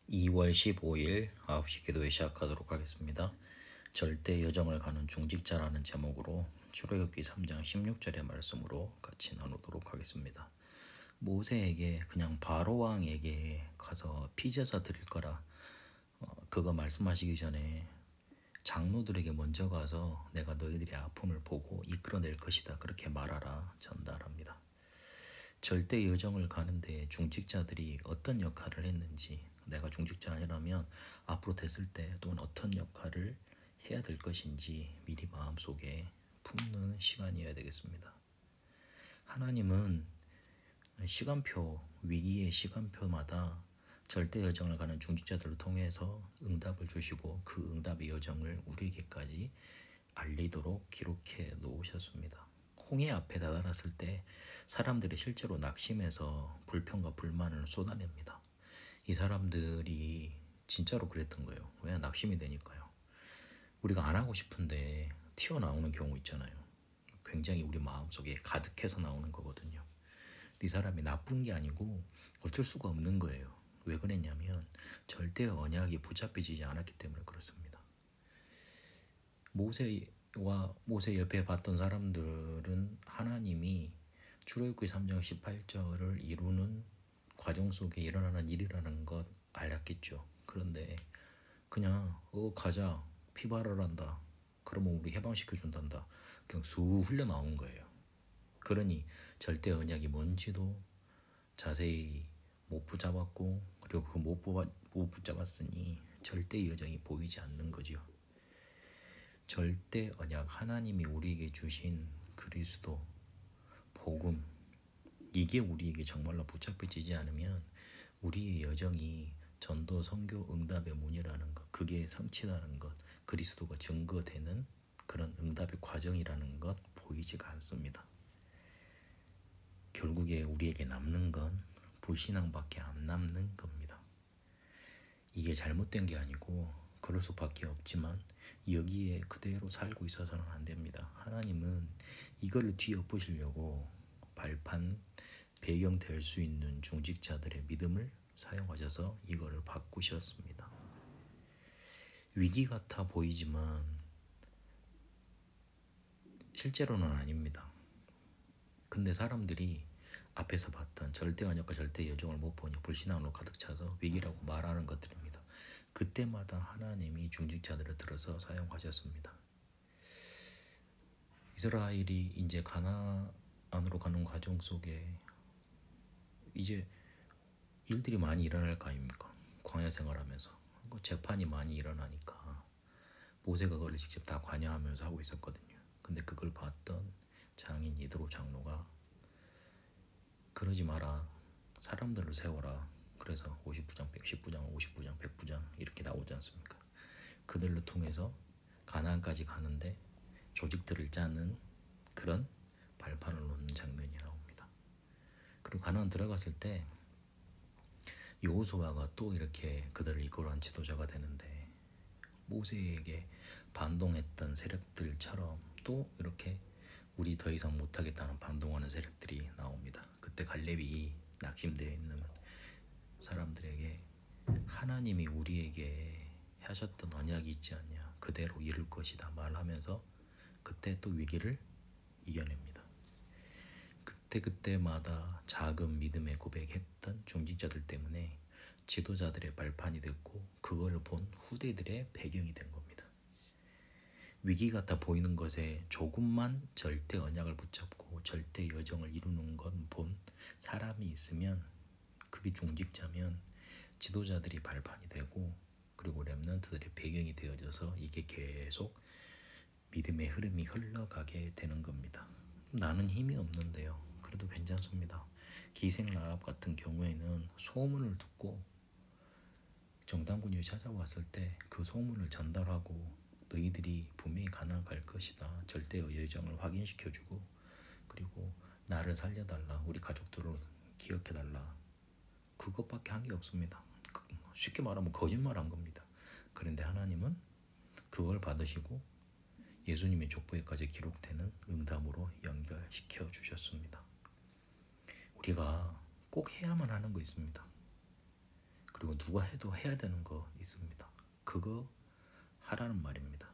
2월 15일 9시 기도회 시작하도록 하겠습니다. 절대 여정을 가는 중직자라는 제목으로 출애굽기 3장 16절의 말씀으로 같이 나누도록 하겠습니다. 모세에게 그냥 바로 왕에게 가서 피제사 드릴 거라 그거 말씀하시기 전에 장로들에게 먼저 가서 내가 너희들의 아픔을 보고 이끌어낼 것이다 그렇게 말하라 전달합니다. 절대 여정을 가는데 중직자들이 어떤 역할을 했는지, 내가 중직자 아니라면 앞으로 됐을 때 또는 어떤 역할을 해야 될 것인지 미리 마음속에 품는 시간이어야 되겠습니다. 하나님은 시간표, 위기의 시간표마다 절대 여정을 가는 중직자들을 통해서 응답을 주시고 그 응답의 여정을 우리에게까지 알리도록 기록해 놓으셨습니다. 홍해 앞에 다다랐을 때 사람들이 실제로 낙심해서 불평과 불만을 쏟아냅니다. 이 사람들이 진짜로 그랬던 거예요. 왜? 낙심이 되니까요. 우리가 안 하고 싶은데 튀어나오는 경우 있잖아요. 굉장히 우리 마음속에 가득해서 나오는 거거든요. 이 사람이 나쁜 게 아니고 어쩔 수가 없는 거예요. 왜 그랬냐면 절대 언약이 붙잡히지 않았기 때문에 그렇습니다. 모세 옆에 봤던 사람들은 하나님이 출애굽기 3장 18절을 이루는 과정 속에 일어나는 일이라는 것 알았겠죠. 그런데 그냥 가자, 피바랄한다, 그러면 우리 해방시켜 준단다, 그냥 쑥 흘려 나온 거예요. 그러니 절대 언약이 뭔지도 자세히 못 붙잡았고, 그리고 그 못 붙잡았으니 절대 여정이 보이지 않는 거죠. 절대 언약, 하나님이 우리에게 주신 그리스도 복음, 이게 우리에게 정말로 붙잡혀지지 않으면 우리의 여정이 전도, 선교, 응답의 문이라는 것, 그게 성취라는 것, 그리스도가 증거되는 그런 응답의 과정이라는 것 보이지가 않습니다. 결국에 우리에게 남는 건 불신앙밖에 안 남는 겁니다. 이게 잘못된 게 아니고 그럴 수밖에 없지만 여기에 그대로 살고 있어서는 안 됩니다. 하나님은 이걸 뒤엎으시려고 발판, 배경 될 수 있는 중직자들의 믿음을 사용하셔서 이거를 바꾸셨습니다. 위기 같아 보이지만 실제로는 아닙니다. 근데 사람들이 앞에서 봤던 절대 언약과 절대 여정을 못 보니 불신앙으로 가득 차서 위기라고 말하는 것들입니다. 그때마다 하나님이 중직자들을 들어서 사용하셨습니다. 이스라엘이 이제 가나안으로 가는 과정 속에 이제 일들이 많이 일어날 거 아닙니까? 광야 생활하면서 재판이 많이 일어나니까 모세가 그걸 직접 다 관여하면서 하고 있었거든요. 근데 그걸 봤던 장인 이드로 장로가 그러지 마라, 사람들을 세워라. 그래서 50부장, 110부장, 50부장, 100부장 이렇게 나오지 않습니까? 그들을 통해서 가나안까지 가는데 조직들을 짜는 그런 발판을 놓는 장면이 나옵니다. 그리고 가나안 들어갔을 때 여호수아가 또 이렇게 그들을 이끌어간 지도자가 되는데 모세에게 반동했던 세력들처럼 또 이렇게 우리 더 이상 못하겠다는 반동하는 세력들이 나옵니다. 그때 갈렙이 낙심되어 있는 사람들에게 하나님이 우리에게 하셨던 언약이 있지 않냐, 그대로 이룰 것이다 말하면서 그때 또 위기를 이겨냅니다. 그때마다 작은 믿음의 고백했던 중직자들 때문에 지도자들의 발판이 됐고 그걸 본 후대들의 배경이 된 겁니다. 위기 같아 보이는 것에 조금만 절대 언약을 붙잡고 절대 여정을 이루는 건 본 사람이 있으면 그게 중직자면 지도자들이 발판이 되고 그리고 렘넌트들의 배경이 되어져서 이게 계속 믿음의 흐름이 흘러가게 되는 겁니다. 나는 힘이 없는데요, 그래도 괜찮습니다. 기생 라합 같은 경우에는 소문을 듣고 정탐꾼이 찾아왔을 때 그 소문을 전달하고 너희들이 분명히 가나안 갈 것이다, 절대 여정을 확인시켜주고 그리고 나를 살려달라, 우리 가족들을 기억해달라, 그것밖에 한 게 없습니다. 쉽게 말하면 거짓말한 겁니다. 그런데 하나님은 그걸 받으시고 예수님의 족보에까지 기록되는 응답으로 연결시켜 주셨습니다. 우리가 꼭 해야만 하는 거 있습니다. 그리고 누가 해도 해야 되는 거 있습니다. 그거 하라는 말입니다.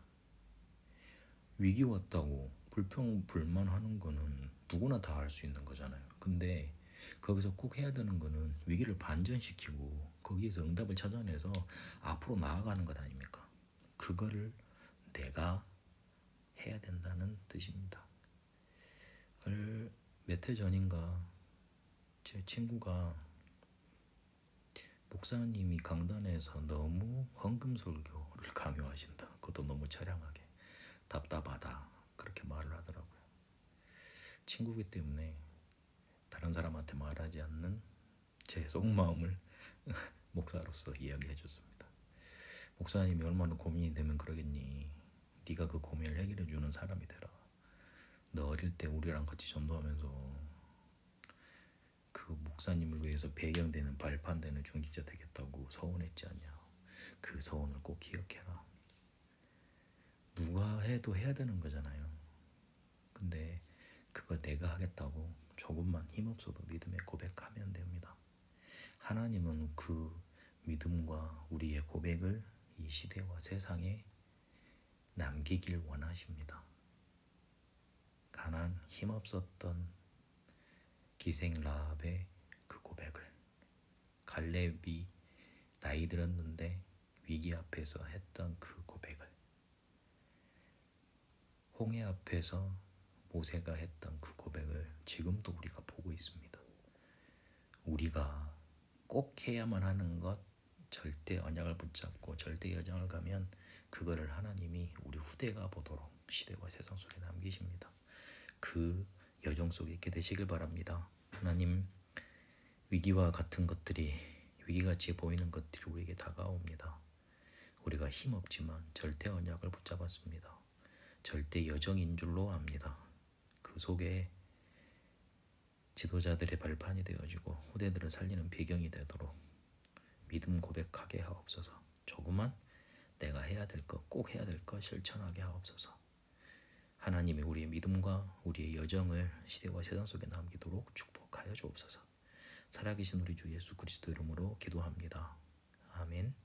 위기 왔다고 불평불만하는 거는 누구나 다 할 수 있는 거잖아요. 근데 거기서 꼭 해야 되는 거는 위기를 반전시키고 거기에서 응답을 찾아내서 앞으로 나아가는 것 아닙니까? 그거를 내가 해야 된다는 뜻입니다. 몇 해 전인가 제 친구가 목사님이 강단에서 너무 헌금설교를 강요하신다. 그것도 너무 처량하게 답답하다. 그렇게 말을 하더라고요. 친구기 때문에 다른 사람한테 말하지 않는 제 속마음을 목사로서 이야기해 줬습니다. 목사님이 얼마나 고민이 되면 그러겠니. 네가 그 고민을 해결해 주는 사람이 되라. 너 어릴 때 우리랑 같이 전도하면서 그 목사님을 위해서 배경되는 발판되는 중직자 되겠다고 서운했지 않냐. 그 서운을 꼭 기억해라. 누가 해도 해야 되는 거잖아요. 근데 그거 내가 하겠다고 조금만 힘없어도 믿음의 고백하면 됩니다. 하나님은 그 믿음과 우리의 고백을 이 시대와 세상에 남기길 원하십니다. 가난 힘없었던 기생 라합의 그 고백을, 갈렙이 나이 들었는데 위기 앞에서 했던 그 고백을, 홍해 앞에서 모세가 했던 그 고백을 지금도 우리가 보고 있습니다. 우리가 꼭 해야만 하는 것, 절대 언약을 붙잡고 절대 여정을 가면 그거를 하나님이 우리 후대가 보도록 시대와 세상 속에 남기십니다. 그 여정 속에 있게 되시길 바랍니다. 하나님, 위기와 같은 것들이, 위기같이 보이는 것들이 우리에게 다가옵니다. 우리가 힘없지만 절대 언약을 붙잡았습니다. 절대 여정인 줄로 압니다. 그 속에 지도자들의 발판이 되어지고 후대들을 살리는 배경이 되도록 믿음 고백하게 하옵소서. 조금만 내가 해야 될 것, 꼭 해야 될 것 실천하게 하옵소서. 하나님이 우리의 믿음과 우리의 여정을 시대와 세상 속에 남기도록 축복하여 주옵소서. 살아계신 우리 주 예수 그리스도 이름으로 기도합니다. 아멘.